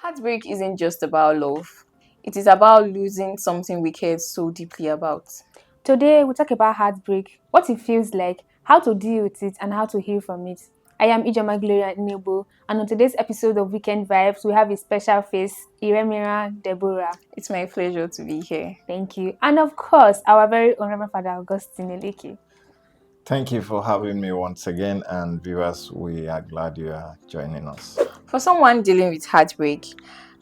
Heartbreak isn't just about love, it is about losing something we cared so deeply about. Today, we talk about heartbreak, what it feels like, how to deal with it, and how to heal from it. I am Ijoma Gloria Nebo, and on today's episode of Weekend Vibes, we have a special face, Iremira Deborah. It's my pleasure to be here. Thank you. And of course, our very own Reverend Father Augustine Eleke. Thank you for having me once again, and viewers, we are glad you are joining us. For someone dealing with heartbreak,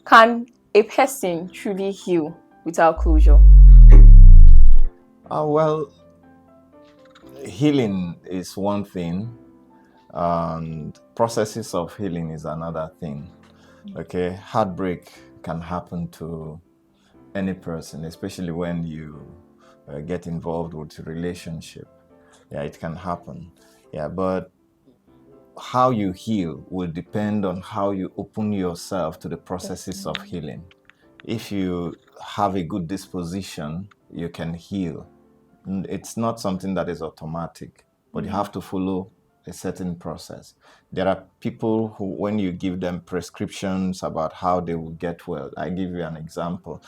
can a person truly heal without closure? Well, healing is one thing, and processes of healing is another thing. Okay, heartbreak can happen to any person, especially when you get involved with a relationship. Yeah, it can happen. Yeah, but how you heal will depend on how you open yourself to the processes of healing. If you have a good disposition, you can heal. It's not something that is automatic, but you have to follow a certain process. There are people who, when you give them prescriptions about how they will get well, I give you an example.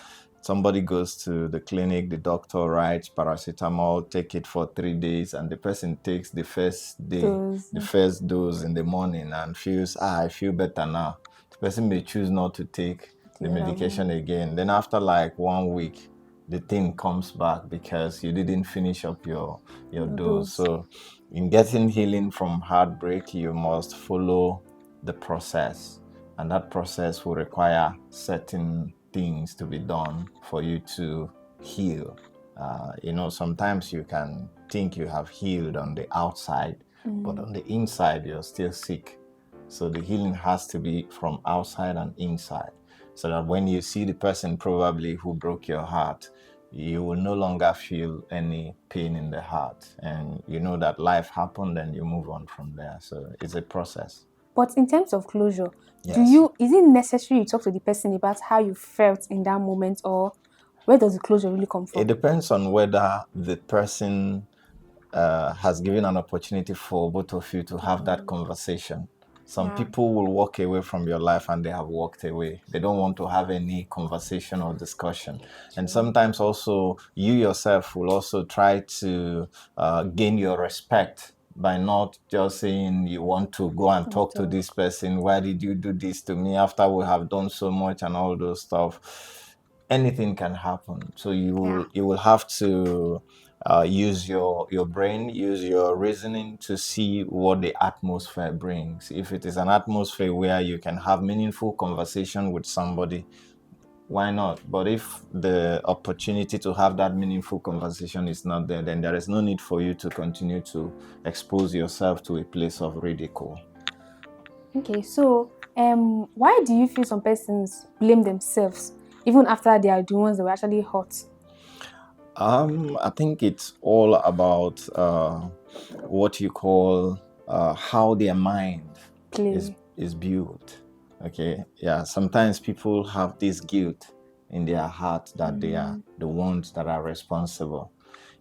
Somebody goes to the clinic, the doctor writes paracetamol, take it for 3 days, and the person takes the first day, the first dose in the morning and feels, I feel better now. The person may choose not to take the medication again. Then after like 1 week, the thing comes back because you didn't finish up your dose. So in getting healing from heartbreak, you must follow the process, and that process will require certain things to be done for you to heal. Sometimes you can think you have healed on the outside, but on the inside you're still sick. So the healing has to be from outside and inside, so that when you see the person probably who broke your heart, you will no longer feel any pain in the heart, and you know that life happened and you move on from there. So it's a process. But in terms of closure, Yes. is it necessary you talk to the person about how you felt in that moment, or where does the closure really come from? It depends on whether the person has given an opportunity for both of you to have that conversation. Some people will walk away from your life and they have walked away. They don't want to have any conversation or discussion. And sometimes also you yourself will also try to gain your respect by not just saying you want to go and talk to this person. Why did you do this to me after we have done so much and all those stuff? Anything can happen. So you will have to use your brain, use your reasoning to see what the atmosphere brings. If it is an atmosphere where you can have meaningful conversation with somebody, why not? But if the opportunity to have that meaningful conversation is not there, then there is no need for you to continue to expose yourself to a place of ridicule. Okay, so why do you feel some persons blame themselves even after they are the ones that were actually hurt? I think it's all about what you call how their mind is built. Okay, yeah. Sometimes people have this guilt in their heart that they are the ones that are responsible.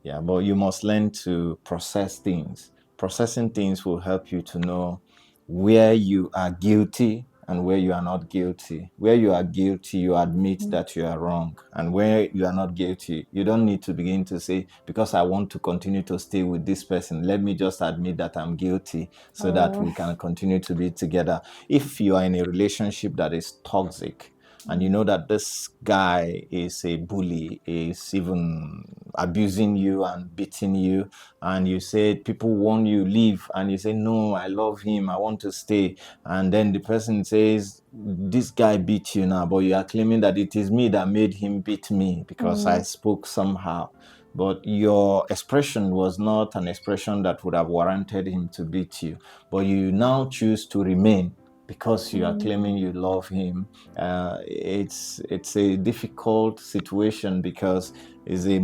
Yeah, but you must learn to process things. Processing things will help you to know where you are guilty and where you are not guilty. Where you are guilty, you admit that you are wrong. And where you are not guilty, you don't need to begin to say, because I want to continue to stay with this person, let me just admit that I'm guilty so that we can continue to be together. If you are in a relationship that is toxic, and you know that this guy is a bully, is even abusing you and beating you, and you say people want you leave, and you say no, I love him, I want to stay, and then the person says this guy beat you now, but you are claiming that it is me that made him beat me because I spoke somehow. But your expression was not an expression that would have warranted him to beat you, but you now choose to remain because you are claiming you love him. It's a difficult situation because it's a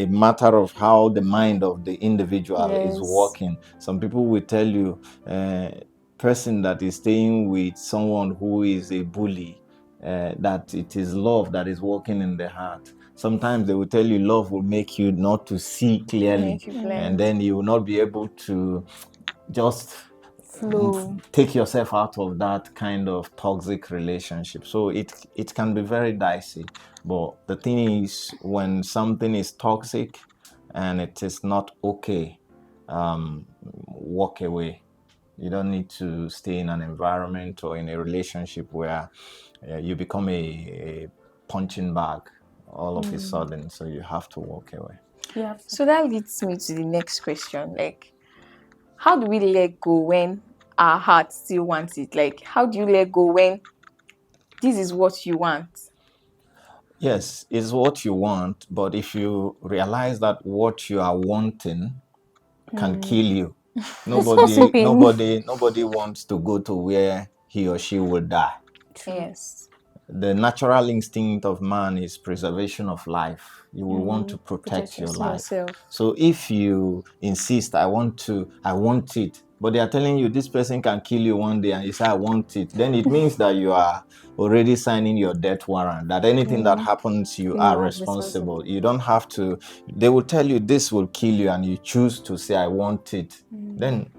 matter of how the mind of the individual is working. Some people will tell you, person that is staying with someone who is a bully, that it is love that is working in the heart. Sometimes they will tell you love will make you not to see clearly, and then you will not be able to just Flow. take yourself out of that kind of toxic relationship. So it can be very dicey. But the thing is, when something is toxic and it is not okay, walk away. You don't need to stay in an environment or in a relationship where you become a punching bag all of a sudden. So you have to walk away. Yeah. So that leads me to the next question. Like, how do we let go when our heart still wants it? Like, how do you let go when this is what you want? Yes, it's what you want, but if you realize that what you are wanting can kill you, causing pain. nobody wants to go to where he or she will die. Yes. The natural instinct of man is preservation of life. You will want to protect your life. Yourself. So if you insist, I want it, but they are telling you this person can kill you one day and you say I want it, then it means that you are already signing your death warrant, that anything that happens, you are responsible. You don't have to, they will tell you this will kill you and you choose to say I want it. Then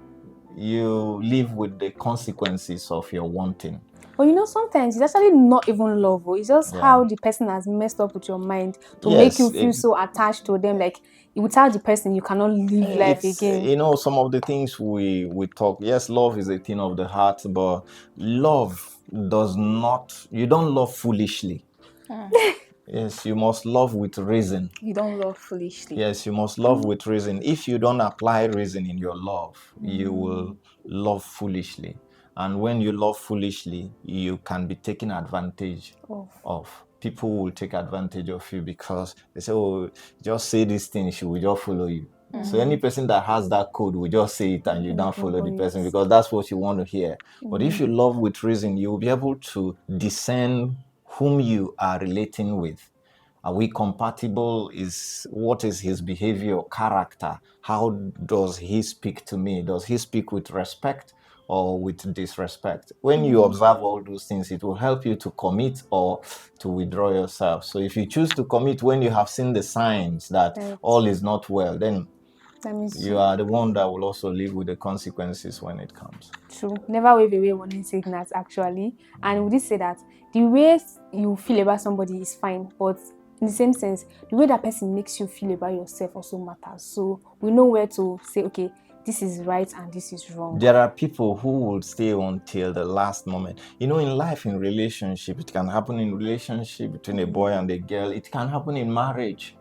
you live with the consequences of your wanting. But you know, sometimes it's actually not even love. It's just how the person has messed up with your mind to make you feel so attached to them. Like, without the person, you cannot live life again. You know, some of the things we talk, yes, love is a thing of the heart, but love does not, you don't love foolishly. Yes, you must love with reason. You don't love foolishly. Yes, you must love with reason. If you don't apply reason in your love, you will love foolishly. And when you love foolishly, you can be taken advantage of. People will take advantage of you because they say, oh, just say this thing, she will just follow you. So any person that has that code will just say it and you don't follow the person because that's what you want to hear. But if you love with reason, you will be able to discern whom you are relating with. Are we compatible? What is his behavior, character? How does he speak to me? Does he speak with respect or with disrespect? When you observe all those things, it will help you to commit or to withdraw yourself. So if you choose to commit when you have seen the signs that all is not well, then you are the one that will also live with the consequences when it comes. True. Never wave away warning signals, actually. And we did say that the way you feel about somebody is fine, but in the same sense, the way that person makes you feel about yourself also matters. So we know where to say, okay, this is right and this is wrong. There are people who will stay until the last moment. You know, in life, in relationship, it can happen in relationship between a boy and a girl. It can happen in marriage.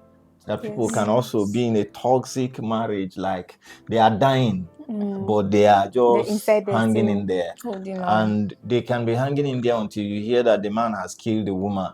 That people can also be in a toxic marriage, like they are dying, but they are just hanging in there. And they can be hanging in there until you hear that the man has killed the woman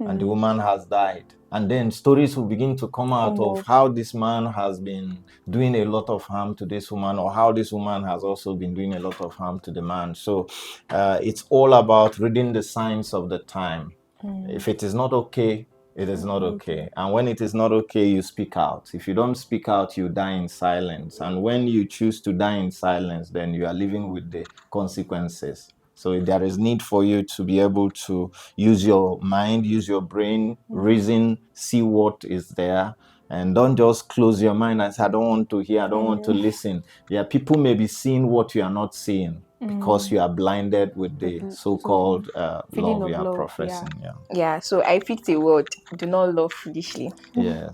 and the woman has died. And then stories will begin to come out of how this man has been doing a lot of harm to this woman, or how this woman has also been doing a lot of harm to the man. So it's all about reading the signs of the time. If it is not okay, it is not okay. And when it is not okay, you speak out. If you don't speak out, you die in silence. And when you choose to die in silence, then you are living with the consequences. So there is need for you to be able to use your mind, use your brain, reason, see what is there. And don't just close your mind and say, I don't want to hear, I don't want to listen. Yeah, people may be seeing what you are not seeing because you are blinded with the so-called love you are professing. Yeah, so I picked a word, do not love foolishly. Yes.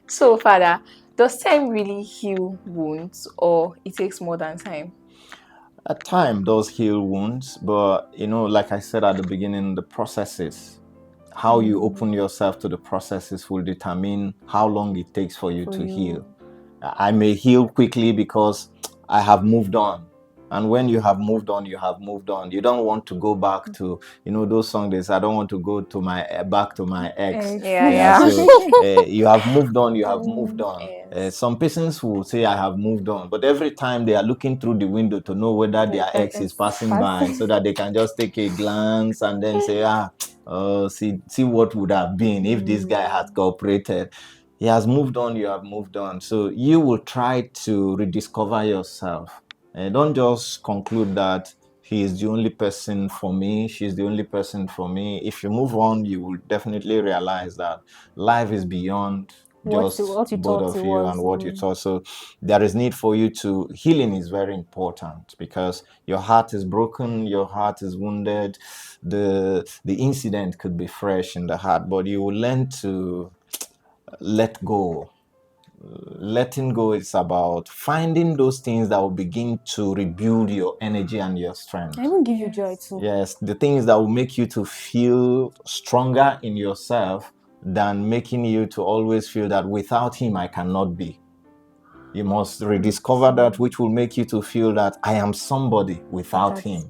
So, Father, does time really heal wounds, or it takes more than time? Time does heal wounds, but you know, like I said at the beginning, the processes, how you open yourself to the processes will determine how long it takes for you to heal. I may heal quickly because I have moved on. And when you have moved on, you have moved on. You don't want to go back to, you know, those songs they say, I don't want to go to back to my ex. So you have moved on, you have moved on. Some persons will say, I have moved on. But every time they are looking through the window to know whether their ex is passing by so that they can just take a glance and then say, see what would have been if this guy had cooperated. He has moved on, you have moved on. So you will try to rediscover yourself. And don't just conclude that he is the only person for me, she's the only person for me. If you move on, you will definitely realize that life is beyond what you both thought of it you was. and what you thought. So there is need for you to, healing is very important because your heart is broken, your heart is wounded. The incident could be fresh in the heart, but you will learn to let go. Letting go is about finding those things that will begin to rebuild your energy and your strength. I even give you joy too. Yes, the things that will make you to feel stronger in yourself than making you to always feel that without him I cannot be. You must rediscover that which will make you to feel that I am somebody without him.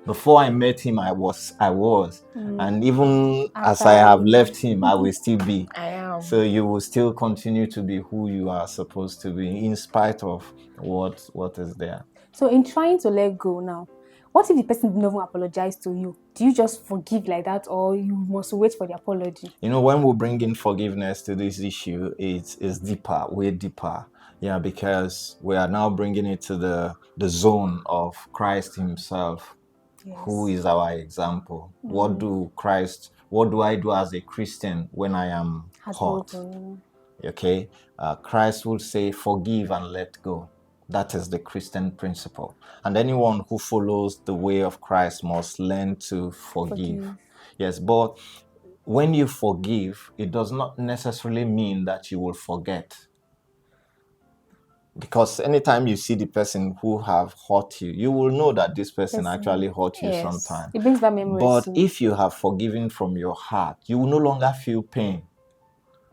Before I met him, I was. And even as I have left him, I will still be. I am. So you will still continue to be who you are supposed to be in spite of what is there. So in trying to let go now, what if the person didn't even apologize to you? Do you just forgive like that, or you must wait for the apology? You know, when we bring in forgiveness to this issue, it's deeper, way deeper. Yeah, because we are now bringing it to the zone of Christ himself, who is our example. What do I do as a Christian when I am hurt? Okay, Christ will say, forgive and let go. That is the Christian principle. And anyone who follows the way of Christ must learn to forgive. Yes, but when you forgive, it does not necessarily mean that you will forget. Because anytime you see the person who have hurt you, you will know that this person actually hurt you sometime. It brings back memories. But if you have forgiven from your heart, you will no longer feel pain.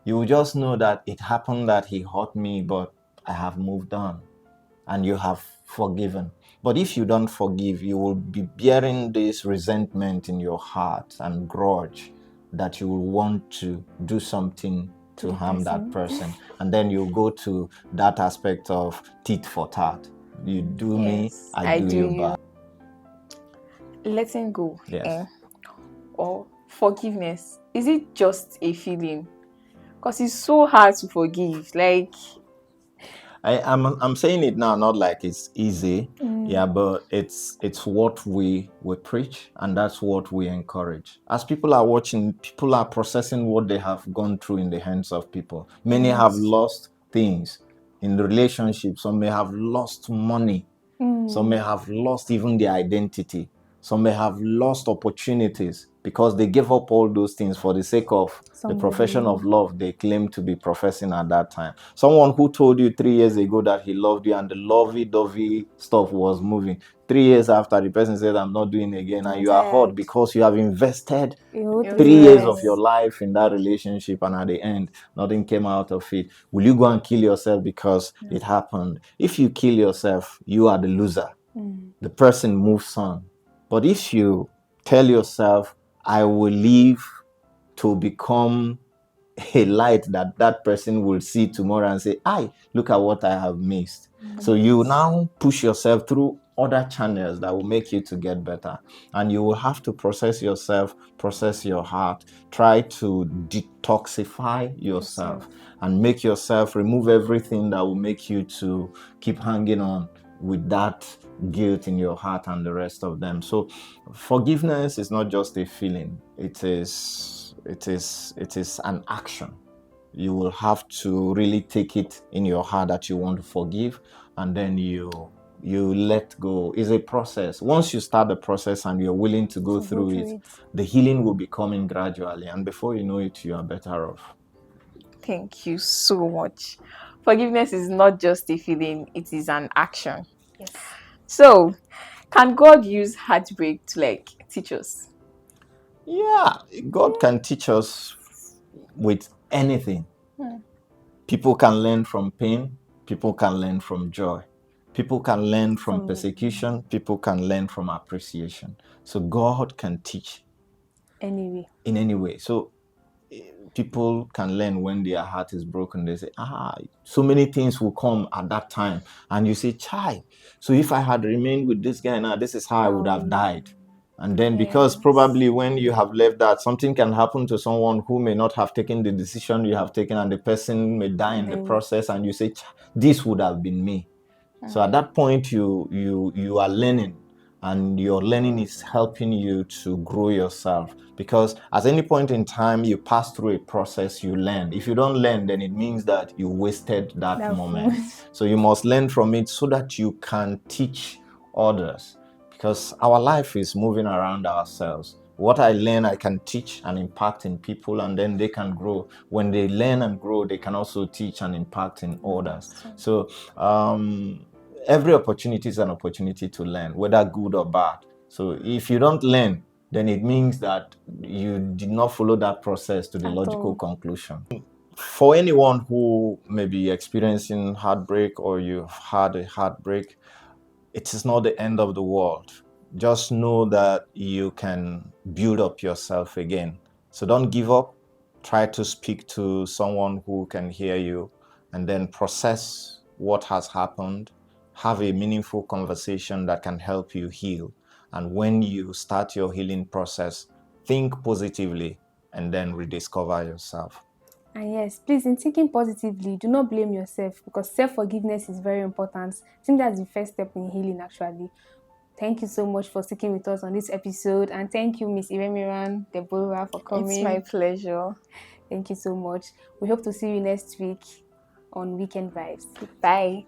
You will just know that it happened, that he hurt me, but I have moved on. And you have forgiven. But if you don't forgive, you will be bearing this resentment in your heart and grudge that you will want to do something to harm that person. And then you go to that aspect of tit for tat. You do me, I do you back. Letting go, Yes. or forgiveness, is it just a feeling? Because it's so hard to forgive. Like, I'm saying it now, not like it's easy, yeah, but it's what we preach, and that's what we encourage. As people are watching, people are processing what they have gone through in the hands of people. Many have lost things in the relationship. Some may have lost money. Some may have lost even their identity. Some may have lost opportunities because they gave up all those things for the sake of the profession of love they claim to be professing at that time. Someone who told you 3 years ago that he loved you and the lovey-dovey stuff was moving. 3 years after, the person said, I'm not doing it again. And you are hurt because you have invested 3 years of your life in that relationship, and at the end, nothing came out of it. Will you go and kill yourself because it happened? If you kill yourself, you are the loser. The person moves on. But if you tell yourself, I will live to become a light that person will see tomorrow and say, look at what I have missed. So you now push yourself through other channels that will make you to get better. And you will have to process yourself, process your heart, try to detoxify yourself and make yourself remove everything that will make you to keep hanging on with that guilt in your heart and the rest of them. So forgiveness is not just a feeling. It is an action. You will have to really take it in your heart that you want to forgive, and then you let go. It's a process. Once you start the process and you're willing to go through it, the healing will be coming gradually, and before you know it, you are better off. thank you so much. Forgiveness is not just a feeling, it is an action. Yes. So, can God use heartbreak to teach us? Yeah, God can teach us with anything. People can learn from pain. People can learn from joy. People can learn from persecution. People can learn from appreciation. So God can teach in any way. So people can learn when their heart is broken. They say, so many things will come at that time. And you say, chai, so if I had remained with this guy now, this is how I would have died. And then because probably when you have left that, something can happen to someone who may not have taken the decision you have taken, and the person may die in the process, and you say, this would have been me. So at that point, you are learning and your learning is helping you to grow yourself. Because at any point in time you pass through a process, you learn. If you don't learn, then it means that you wasted that moment. So you must learn from it so that you can teach others, because our life is moving around ourselves. What I learn, I can teach and impact in people, and then they can grow. When they learn and grow, they can also teach and impact in others. So every opportunity is an opportunity to learn, whether good or bad. So if you don't learn, then it means that you did not follow that process to the logical conclusion. For anyone who may be experiencing heartbreak, or you've had a heartbreak, it is not the end of the world. Just know that you can build up yourself again. So don't give up. Try to speak to someone who can hear you, and then process what has happened. Have a meaningful conversation that can help you heal. And when you start your healing process, think positively and then rediscover yourself. And yes, please, in thinking positively, do not blame yourself, because self-forgiveness is very important. I think that's the first step in healing, actually. Thank you so much for sticking with us on this episode. And thank you, Miss Iremiran Deborah, for coming. It's my pleasure. Thank you so much. We hope to see you next week on Weekend Vibes. Bye.